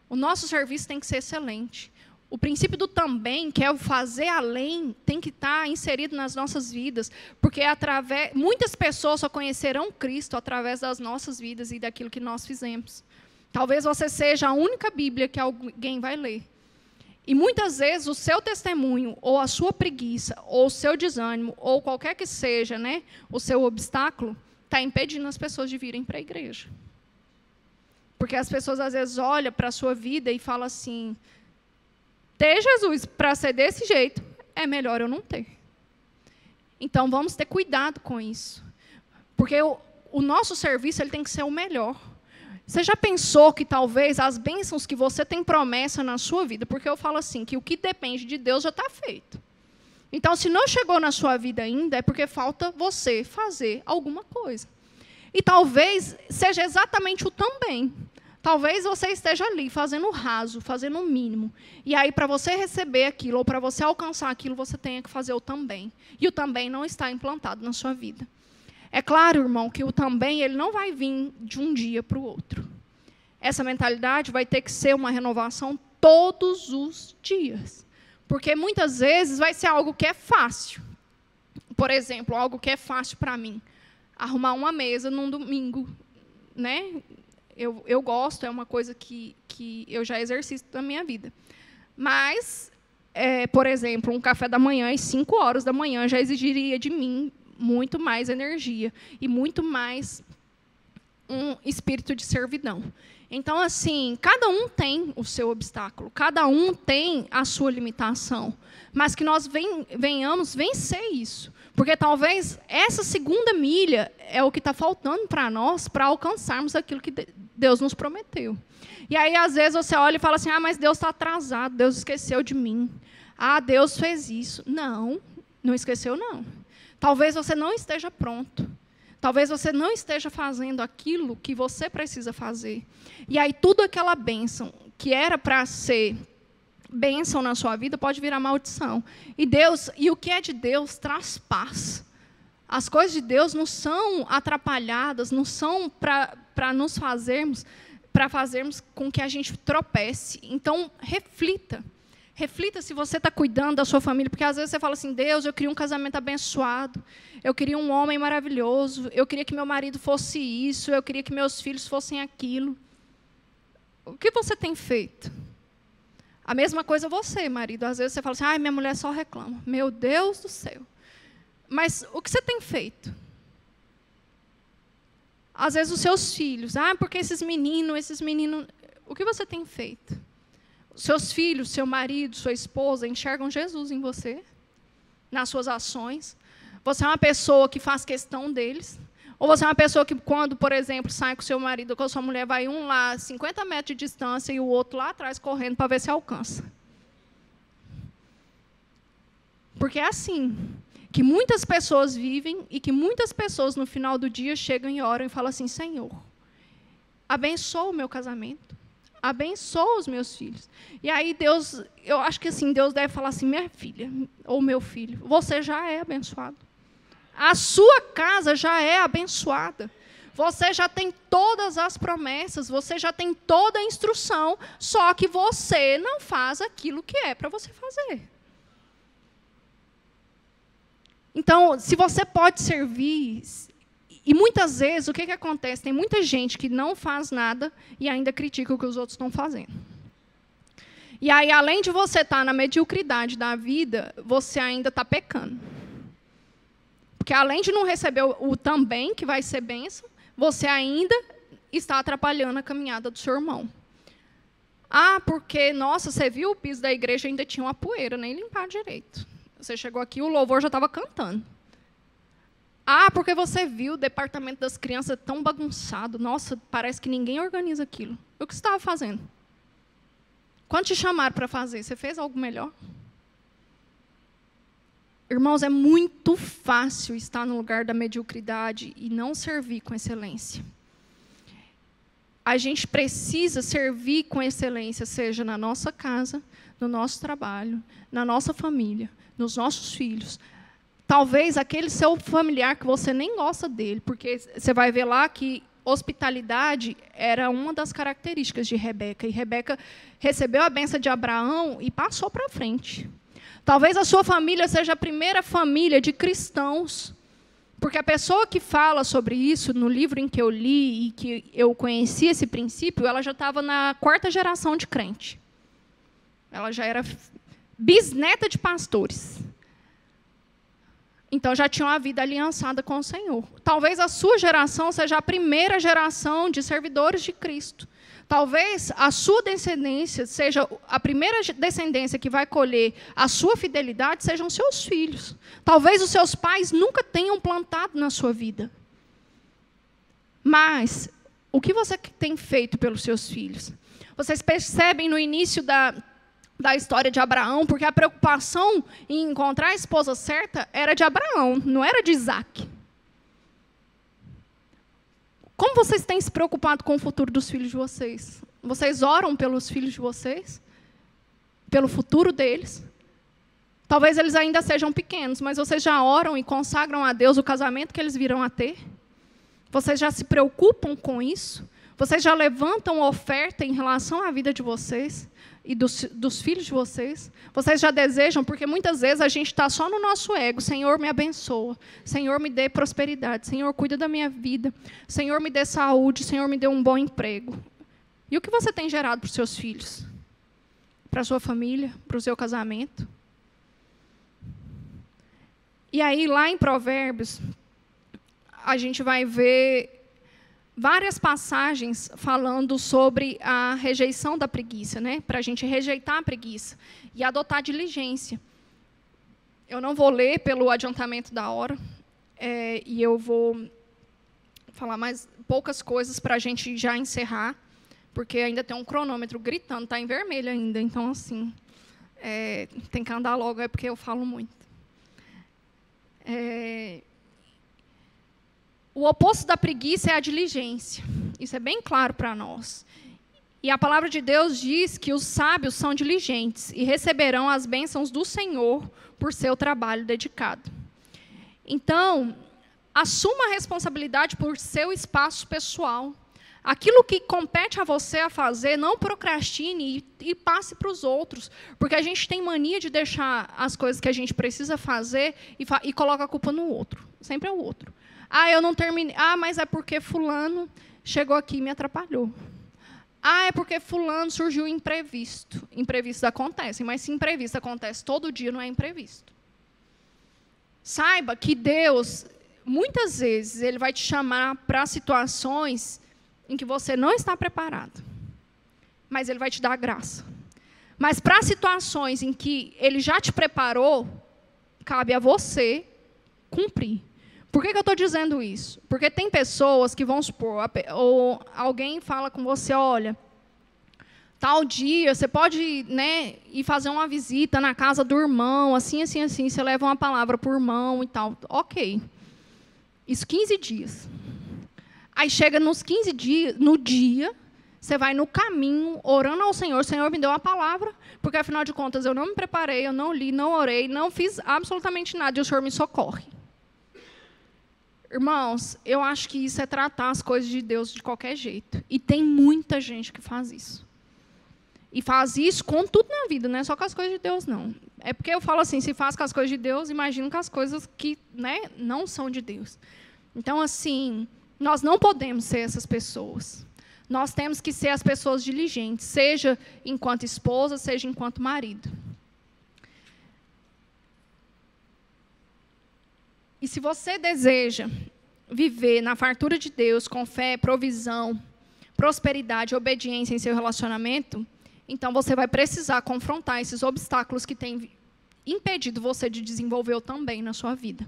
O nosso serviço tem que ser excelente. O princípio do também, que é o fazer além, tem que estar inserido nas nossas vidas, porque muitas pessoas só conhecerão Cristo através das nossas vidas e daquilo que nós fizemos. Talvez você seja a única Bíblia que alguém vai ler. E muitas vezes o seu testemunho, ou a sua preguiça, ou o seu desânimo, ou qualquer que seja, né, o seu obstáculo, está impedindo as pessoas de virem para a igreja. Porque as pessoas às vezes olham para a sua vida e falam assim, ter Jesus para ser desse jeito, é melhor eu não ter. Então vamos ter cuidado com isso. Porque o nosso serviço ele tem que ser o melhor. Você já pensou que talvez as bênçãos que você tem promessa na sua vida, porque eu falo assim, que o que depende de Deus já está feito. Então, se não chegou na sua vida ainda, é porque falta você fazer alguma coisa. E talvez seja exatamente o também. Talvez você esteja ali fazendo o raso, fazendo o mínimo. E aí, para você receber aquilo, ou para você alcançar aquilo, você tenha que fazer o também. E o também não está implantado na sua vida. É claro, irmão, que o também ele não vai vir de um dia para o outro. Essa mentalidade vai ter que ser uma renovação todos os dias. Porque muitas vezes vai ser algo que é fácil. Por exemplo, algo que é fácil para mim. Arrumar uma mesa num domingo. Né? Eu gosto, é uma coisa que eu já exercito na minha vida. Mas, por exemplo, um café da manhã às 5 horas da manhã já exigiria de mim muito mais energia e muito mais um espírito de servidão. Então, assim, cada um tem o seu obstáculo, cada um tem a sua limitação, mas que nós venhamos vencer isso. Porque talvez essa segunda milha é o que está faltando para nós para alcançarmos aquilo que Deus nos prometeu. E aí, às vezes, você olha e fala assim, mas Deus está atrasado, Deus esqueceu de mim. Deus fez isso. Não, não esqueceu, não. Talvez você não esteja pronto. Talvez você não esteja fazendo aquilo que você precisa fazer. E aí, tudo aquela bênção que era para ser bênção na sua vida pode virar maldição. E o que é de Deus traz paz. As coisas de Deus não são atrapalhadas, não são para nos fazermos com que a gente tropece. Então, reflita. Reflita se você está cuidando da sua família, porque às vezes você fala assim, Deus, eu queria um casamento abençoado, eu queria um homem maravilhoso, eu queria que meu marido fosse isso, eu queria que meus filhos fossem aquilo. O que você tem feito? A mesma coisa você, marido. Às vezes você fala assim, minha mulher só reclama. Meu Deus do céu. Mas o que você tem feito? Às vezes os seus filhos, porque esses meninos, o que você tem feito? Seus filhos, seu marido, sua esposa enxergam Jesus em você, nas suas ações. Você é uma pessoa que faz questão deles. Ou você é uma pessoa que, quando, por exemplo, sai com seu marido ou com a sua mulher, vai um lá 50 metros de distância e o outro lá atrás correndo para ver se alcança. Porque é assim que muitas pessoas vivem e que muitas pessoas, no final do dia, chegam e oram e falam assim, Senhor, abençoa o meu casamento. Abençoa os meus filhos. E aí Deus, eu acho que assim, Deus deve falar assim, minha filha, ou meu filho, você já é abençoado. A sua casa já é abençoada. Você já tem todas as promessas, você já tem toda a instrução, só que você não faz aquilo que é para você fazer. Então, se você pode servir... E muitas vezes, o que acontece? Tem muita gente que não faz nada e ainda critica o que os outros estão fazendo. E aí, além de você estar na mediocridade da vida, você ainda está pecando. Porque além de não receber o também, que vai ser bênção, você ainda está atrapalhando a caminhada do seu irmão. Porque, nossa, você viu o piso da igreja ainda tinha uma poeira, nem limpar direito. Você chegou aqui, o louvor já estava cantando. Porque você viu o departamento das crianças tão bagunçado. Nossa, parece que ninguém organiza aquilo. O que você estava fazendo? Quando te chamaram para fazer, você fez algo melhor? Irmãos, é muito fácil estar no lugar da mediocridade e não servir com excelência. A gente precisa servir com excelência, seja na nossa casa, no nosso trabalho, na nossa família, nos nossos filhos. Talvez aquele seu familiar que você nem gosta dele, porque você vai ver lá que hospitalidade era uma das características de Rebeca. E Rebeca recebeu a bênção de Abraão e passou para frente. Talvez a sua família seja a primeira família de cristãos, porque a pessoa que fala sobre isso, no livro em que eu li e que eu conheci esse princípio, ela já estava na 4ª geração de crente. Ela já era bisneta de pastores. Então, já tinha uma vida aliançada com o Senhor. Talvez a sua geração seja a primeira geração de servidores de Cristo. Talvez a sua descendência seja a primeira descendência que vai colher a sua fidelidade, sejam seus filhos. Talvez os seus pais nunca tenham plantado na sua vida. Mas, o que você tem feito pelos seus filhos? Vocês percebem no início da história de Abraão, porque a preocupação em encontrar a esposa certa era de Abraão, não era de Isaac. Como vocês têm se preocupado com o futuro dos filhos de vocês? Vocês oram pelos filhos de vocês? Pelo futuro deles? Talvez eles ainda sejam pequenos, mas vocês já oram e consagram a Deus o casamento que eles virão a ter? Vocês já se preocupam com isso? Vocês já levantam oferta em relação à vida de vocês e dos filhos de vocês? Vocês já desejam, porque muitas vezes a gente está só no nosso ego. Senhor, me abençoa. Senhor, me dê prosperidade. Senhor, cuida da minha vida. Senhor, me dê saúde. Senhor, me dê um bom emprego. E o que você tem gerado para os seus filhos? Para a sua família? Para o seu casamento? E aí, lá em Provérbios, a gente vai ver várias passagens falando sobre a rejeição da preguiça, né? Para a gente rejeitar a preguiça e adotar diligência. Eu não vou ler pelo adiantamento da hora, e eu vou falar mais poucas coisas para a gente já encerrar, porque ainda tem um cronômetro gritando, está em vermelho ainda, então, assim, tem que andar logo, é porque eu falo muito. O oposto da preguiça é a diligência. Isso é bem claro para nós. E a palavra de Deus diz que os sábios são diligentes e receberão as bênçãos do Senhor por seu trabalho dedicado. Então, assuma a responsabilidade por seu espaço pessoal. Aquilo que compete a você a fazer, não procrastine e passe para os outros. Porque a gente tem mania de deixar as coisas que a gente precisa fazer e coloca a culpa no outro. Sempre é o outro. Ah, eu não terminei. Ah, mas é porque fulano chegou aqui e me atrapalhou. Ah, é porque fulano surgiu um imprevisto. Imprevistos acontecem, mas se imprevisto acontece todo dia, não é imprevisto. Saiba que Deus, muitas vezes, Ele vai te chamar para situações em que você não está preparado. Mas Ele vai te dar graça. Mas para situações em que Ele já te preparou, cabe a você cumprir. Por que eu estou dizendo isso? Porque tem pessoas que vão supor, ou alguém fala com você, olha, tal dia, você pode, né, ir fazer uma visita na casa do irmão, assim, assim, assim, você leva uma palavra para o irmão e tal. Ok. Isso 15 dias. Aí chega nos 15 dias, no dia, você vai no caminho, orando ao Senhor, o Senhor me deu uma palavra, porque, afinal de contas, eu não me preparei, eu não li, não orei, não fiz absolutamente nada, e o Senhor me socorre. Irmãos, eu acho que isso é tratar as coisas de Deus de qualquer jeito. E tem muita gente que faz isso. E faz isso com tudo na vida, não é só com as coisas de Deus, não. É porque eu falo assim, se faz com as coisas de Deus, imagino com as coisas que, né, não são de Deus. Então, assim, nós não podemos ser essas pessoas. Nós temos que ser as pessoas diligentes, seja enquanto esposa, seja enquanto marido. E se você deseja viver na fartura de Deus, com fé, provisão, prosperidade e obediência em seu relacionamento, então você vai precisar confrontar esses obstáculos que têm impedido você de desenvolver também na sua vida.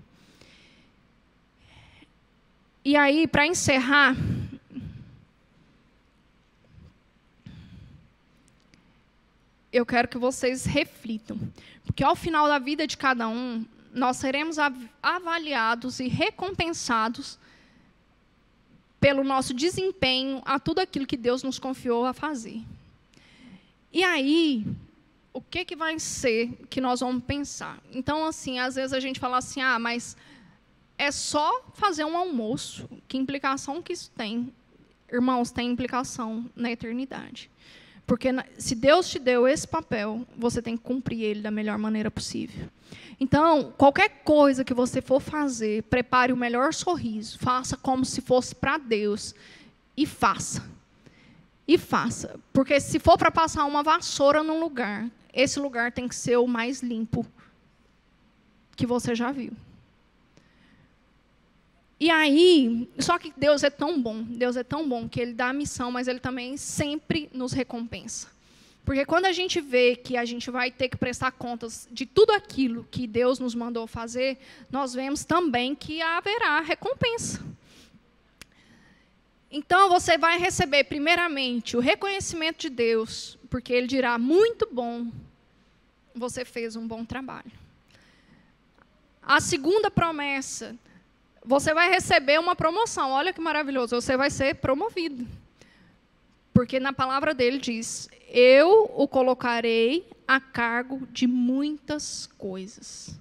E aí, para encerrar, eu quero que vocês reflitam, porque ao final da vida de cada um, nós seremos avaliados e recompensados pelo nosso desempenho a tudo aquilo que Deus nos confiou a fazer. E aí, o que vai ser que nós vamos pensar? Então, assim, às vezes a gente fala assim, mas é só fazer um almoço, que implicação que isso tem irmãos, tem implicação na eternidade. Porque se Deus te deu esse papel, você tem que cumprir ele da melhor maneira possível. Então, qualquer coisa que você for fazer, prepare o melhor sorriso, faça como se fosse para Deus e faça. E faça. Porque se for para passar uma vassoura num lugar, esse lugar tem que ser o mais limpo que você já viu. E aí, só que Deus é tão bom que Ele dá a missão, mas Ele também sempre nos recompensa. Porque quando a gente vê que a gente vai ter que prestar contas de tudo aquilo que Deus nos mandou fazer, nós vemos também que haverá recompensa. Então, você vai receber, primeiramente, o reconhecimento de Deus, porque Ele dirá, muito bom, você fez um bom trabalho. A segunda promessa, você vai receber uma promoção. Olha que maravilhoso, você vai ser promovido. Porque na palavra dele diz, eu o colocarei a cargo de muitas coisas.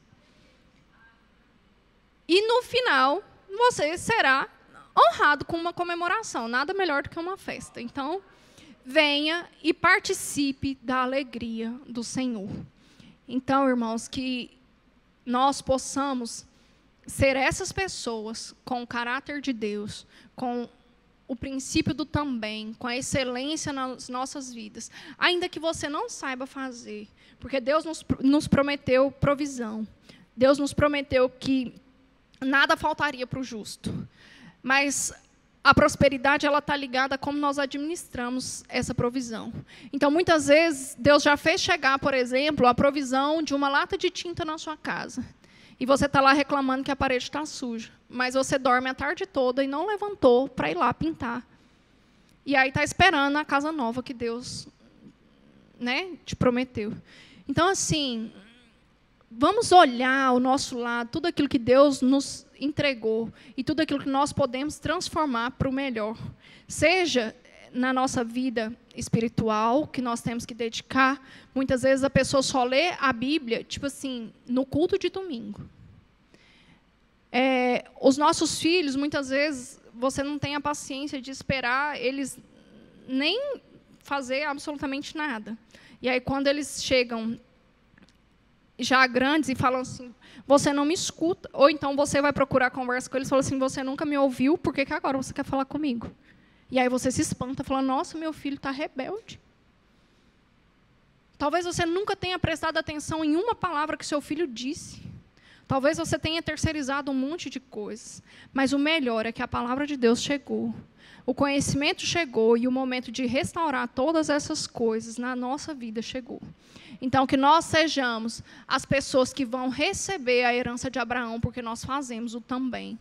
E no final, você será honrado com uma comemoração. Nada melhor do que uma festa. Então, venha e participe da alegria do Senhor. Então, irmãos, que nós possamos ser essas pessoas com o caráter de Deus, com o princípio do também, com a excelência nas nossas vidas, ainda que você não saiba fazer, porque Deus nos prometeu provisão, Deus nos prometeu que nada faltaria para o justo, mas a prosperidade ela está ligada a como nós administramos essa provisão. Então, muitas vezes, Deus já fez chegar, por exemplo, a provisão de uma lata de tinta na sua casa. E você está lá reclamando que a parede está suja. Mas você dorme a tarde toda e não levantou para ir lá pintar. E aí está esperando a casa nova que Deus, né, te prometeu. Então, assim, vamos olhar ao nosso lado, tudo aquilo que Deus nos entregou e tudo aquilo que nós podemos transformar para o melhor. Seja na nossa vida espiritual, que nós temos que dedicar. Muitas vezes a pessoa só lê a Bíblia, tipo assim, no culto de domingo. Os nossos filhos, muitas vezes, você não tem a paciência de esperar eles nem fazer absolutamente nada. E aí, quando eles chegam já grandes e falam assim, você não me escuta, ou então você vai procurar conversa com eles e fala assim, você nunca me ouviu, por que agora você quer falar comigo? E aí você se espanta, falando, nossa, meu filho está rebelde. Talvez você nunca tenha prestado atenção em uma palavra que seu filho disse. Talvez você tenha terceirizado um monte de coisas. Mas o melhor é que a palavra de Deus chegou. O conhecimento chegou e o momento de restaurar todas essas coisas na nossa vida chegou. Então, que nós sejamos as pessoas que vão receber a herança de Abraão, porque nós fazemos o também.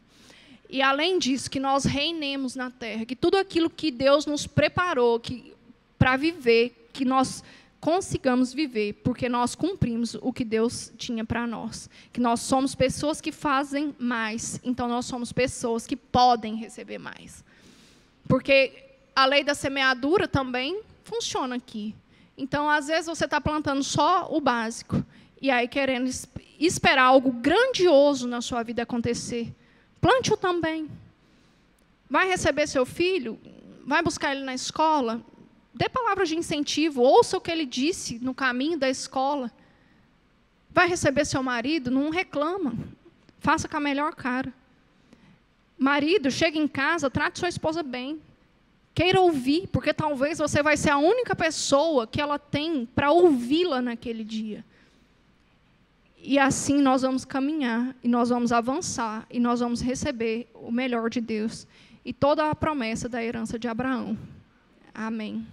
E, além disso, que nós reinemos na terra, que tudo aquilo que Deus nos preparou para viver, que nós consigamos viver, porque nós cumprimos o que Deus tinha para nós. Que nós somos pessoas que fazem mais, então nós somos pessoas que podem receber mais. Porque a lei da semeadura também funciona aqui. Então, às vezes, você está plantando só o básico, e aí querendo esperar algo grandioso na sua vida acontecer. Plante-o também. Vai receber seu filho, vai buscar ele na escola, dê palavras de incentivo, ouça o que ele disse no caminho da escola. Vai receber seu marido, não reclama, faça com a melhor cara. Marido, chega em casa, trate sua esposa bem. Queira ouvir, porque talvez você vai ser a única pessoa que ela tem para ouvi-la naquele dia. E assim nós vamos caminhar, e nós vamos avançar, e nós vamos receber o melhor de Deus. E toda a promessa da herança de Abraão. Amém.